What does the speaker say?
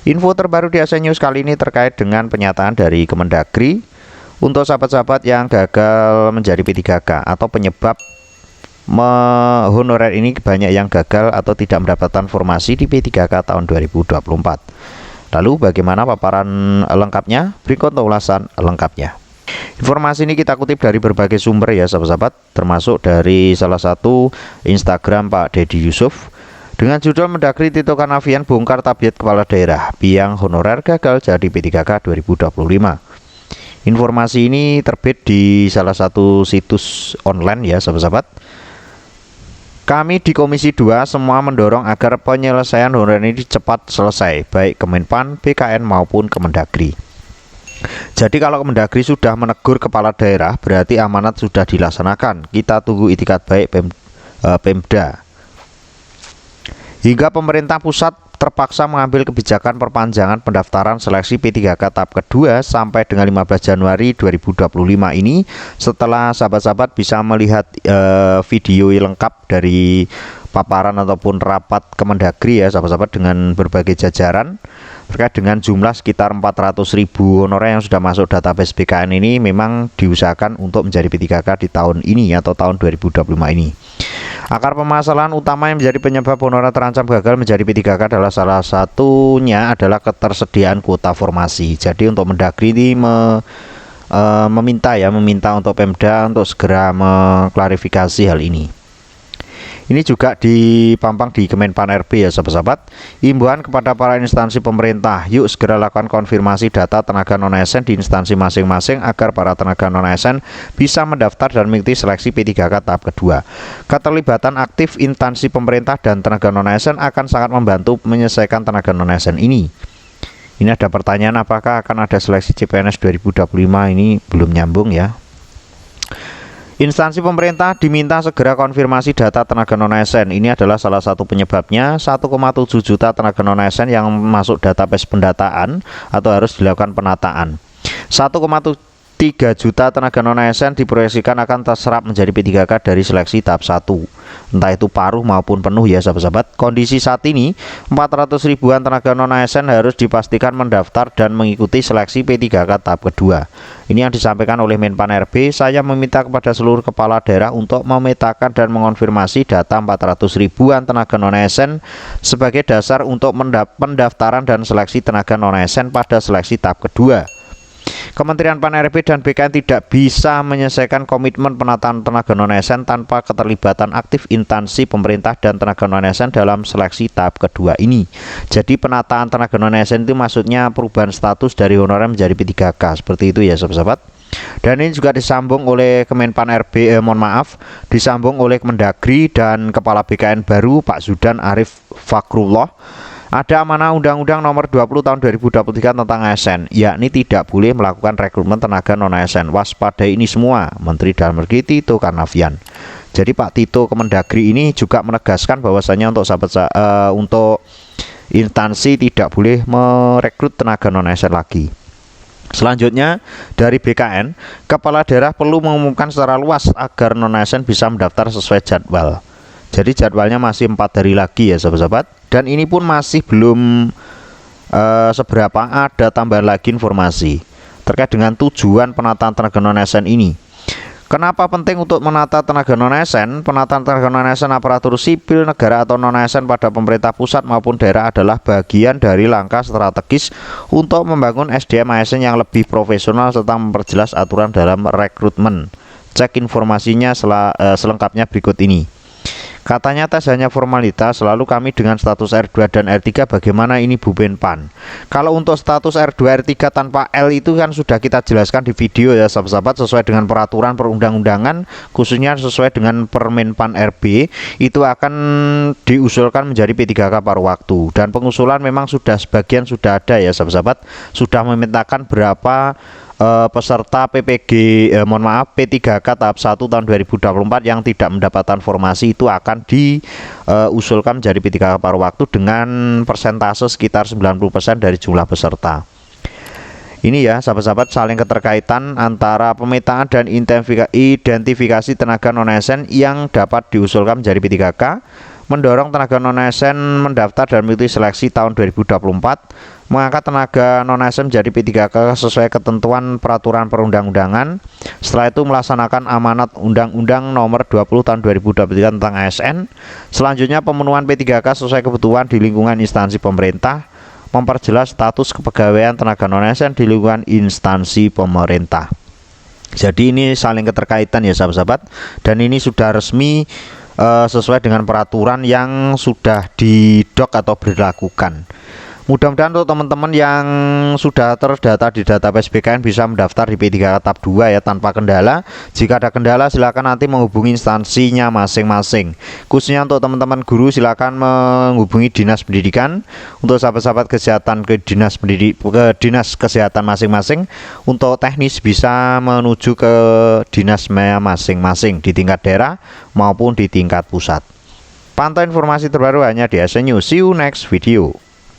Info terbaru di ASN News kali ini terkait dengan penyataan dari Kemendagri untuk sahabat-sahabat yang gagal menjadi P3K atau penyebab honorer ini banyak yang gagal atau tidak mendapatkan formasi di P3K tahun 2024. Lalu bagaimana paparan lengkapnya? Berikut ulasan lengkapnya. Informasi ini kita kutip dari berbagai sumber ya sahabat-sahabat, termasuk dari salah satu Instagram Pak Deddy Yusuf dengan judul Mendagri Tito Karnavian bongkar tabiat kepala daerah biang honorer gagal jadi P3K 2025. Informasi ini terbit di salah satu situs online ya sahabat-sahabat. Kami di Komisi 2 semua mendorong agar penyelesaian honorer ini cepat selesai, baik Kemenpan, BKN maupun Kemendagri. Jadi kalau Kemendagri sudah menegur kepala daerah, berarti amanat sudah dilaksanakan. Kita tunggu itikat baik Pemda. Hingga pemerintah pusat terpaksa mengambil kebijakan perpanjangan pendaftaran seleksi P3K tahap kedua sampai dengan 15 Januari 2025 ini, setelah sahabat-sahabat bisa melihat video lengkap dari paparan ataupun rapat Kemendagri ya sahabat-sahabat dengan berbagai jajaran terkait dengan jumlah sekitar 400.000 honorer yang sudah masuk database BKN ini, memang diusahakan untuk menjadi P3K di tahun ini atau tahun 2025 ini. Akar permasalahan utama yang menjadi penyebab honorer terancam gagal menjadi P3K adalah salah satunya adalah ketersediaan kuota formasi. Jadi untuk Mendagri ini meminta untuk Pemda untuk segera mengklarifikasi hal ini. Ini juga dipampang di Kemenpan RB ya sahabat-sahabat. Imbauan kepada para instansi pemerintah, yuk segera lakukan konfirmasi data tenaga non-ASN di instansi masing-masing agar para tenaga non-ASN bisa mendaftar dan mengikuti seleksi P3K tahap kedua. Keterlibatan aktif instansi pemerintah dan tenaga non-ASN akan sangat membantu menyelesaikan tenaga non-ASN ini. Ini ada pertanyaan, apakah akan ada seleksi CPNS 2025? Ini belum nyambung ya. Instansi pemerintah diminta segera konfirmasi data tenaga non-ASN. Ini adalah salah satu penyebabnya 1,7 juta tenaga non-ASN yang masuk database pendataan atau harus dilakukan penataan. 1,3 juta tenaga non-ASN diproyeksikan akan terserap menjadi P3K dari seleksi tahap 1. Entah itu paruh maupun penuh ya sahabat-sahabat. Kondisi saat ini 400 ribuan tenaga non-ASN harus dipastikan mendaftar dan mengikuti seleksi P3K tahap kedua. Ini yang disampaikan oleh Menpan RB. Saya meminta kepada seluruh kepala daerah untuk memetakan dan mengonfirmasi data 400 ribuan tenaga non-ASN sebagai dasar untuk pendaftaran dan seleksi tenaga non-ASN pada seleksi tahap kedua. Kementerian Pan-RB dan BKN tidak bisa menyelesaikan komitmen penataan tenaga non-ASN tanpa keterlibatan aktif instansi pemerintah dan tenaga non-ASN dalam seleksi tahap kedua ini. Jadi penataan tenaga non-ASN itu maksudnya perubahan status dari honorer menjadi P3K, seperti itu ya sahabat-sahabat. Dan ini juga disambung oleh Kemenpan RB, disambung oleh Kemendagri dan Kepala BKN baru Pak Zudan Arif Fakrullah. Ada amanah Undang-Undang Nomor 20 Tahun 2023 tentang ASN, yakni tidak boleh melakukan rekrutmen tenaga non-ASN. Waspadai ini semua, Menteri Dalam Negeri Tito Karnavian. Jadi Pak Tito Kemendagri ini juga menegaskan bahwasanya untuk instansi tidak boleh merekrut tenaga non-ASN lagi. Selanjutnya dari BKN, kepala daerah perlu mengumumkan secara luas agar non-ASN bisa mendaftar sesuai jadwal. Jadi jadwalnya masih 4 hari lagi ya sahabat-sahabat. Dan ini pun masih belum seberapa ada tambahan lagi informasi terkait dengan tujuan penataan tenaga non-ASN ini. Kenapa penting untuk menata tenaga non-ASN? Penataan tenaga non-ASN aparatur sipil negara atau non-ASN pada pemerintah pusat maupun daerah adalah bagian dari langkah strategis untuk membangun SDM ASN yang lebih profesional serta memperjelas aturan dalam rekrutmen. Cek informasinya selengkapnya berikut ini. Katanya tes hanya formalitas, lalu kami dengan status R2 dan R3 bagaimana ini Bu Menpan? Kalau untuk status R2 R3 tanpa L itu kan sudah kita jelaskan di video ya sahabat-sahabat, sesuai dengan peraturan perundang-undangan, khususnya sesuai dengan Permenpan RB, itu akan diusulkan menjadi P3K paruh waktu. Dan pengusulan memang sebagian sudah ada ya sahabat-sahabat, sudah memetakan berapa peserta P3K tahap 1 tahun 2024 yang tidak mendapatkan formasi itu akan diusulkan menjadi P3K paruh waktu dengan persentase sekitar 90% dari jumlah peserta. Ini ya sahabat-sahabat, saling keterkaitan antara pemetaan dan identifikasi tenaga non-ASN yang dapat diusulkan menjadi P3K mendorong tenaga non-ASN mendaftar dan mengikuti seleksi tahun 2024, mengangkat tenaga non-ASN menjadi P3K sesuai ketentuan peraturan perundang-undangan. Setelah itu melaksanakan amanat Undang-Undang Nomor 20 Tahun 2023 tentang ASN. Selanjutnya pemenuhan P3K sesuai kebutuhan di lingkungan instansi pemerintah, memperjelas status kepegawaian tenaga non-ASN di lingkungan instansi pemerintah. Jadi ini saling keterkaitan ya sahabat-sahabat, dan ini sudah resmi sesuai dengan peraturan yang sudah didok atau dilakukan. Mudah-mudahan untuk teman-teman yang sudah terdata di database BKN bisa mendaftar di P3K tahap 2 ya tanpa kendala. Jika ada kendala silakan nanti menghubungi instansinya masing-masing. Khususnya untuk teman-teman guru silakan menghubungi Dinas Pendidikan. Untuk sahabat-sahabat kesehatan ke dinas kesehatan masing-masing. Untuk teknis bisa menuju ke dinas masing-masing di tingkat daerah maupun di tingkat pusat. Pantau informasi terbaru hanya di ASN News. See you next video.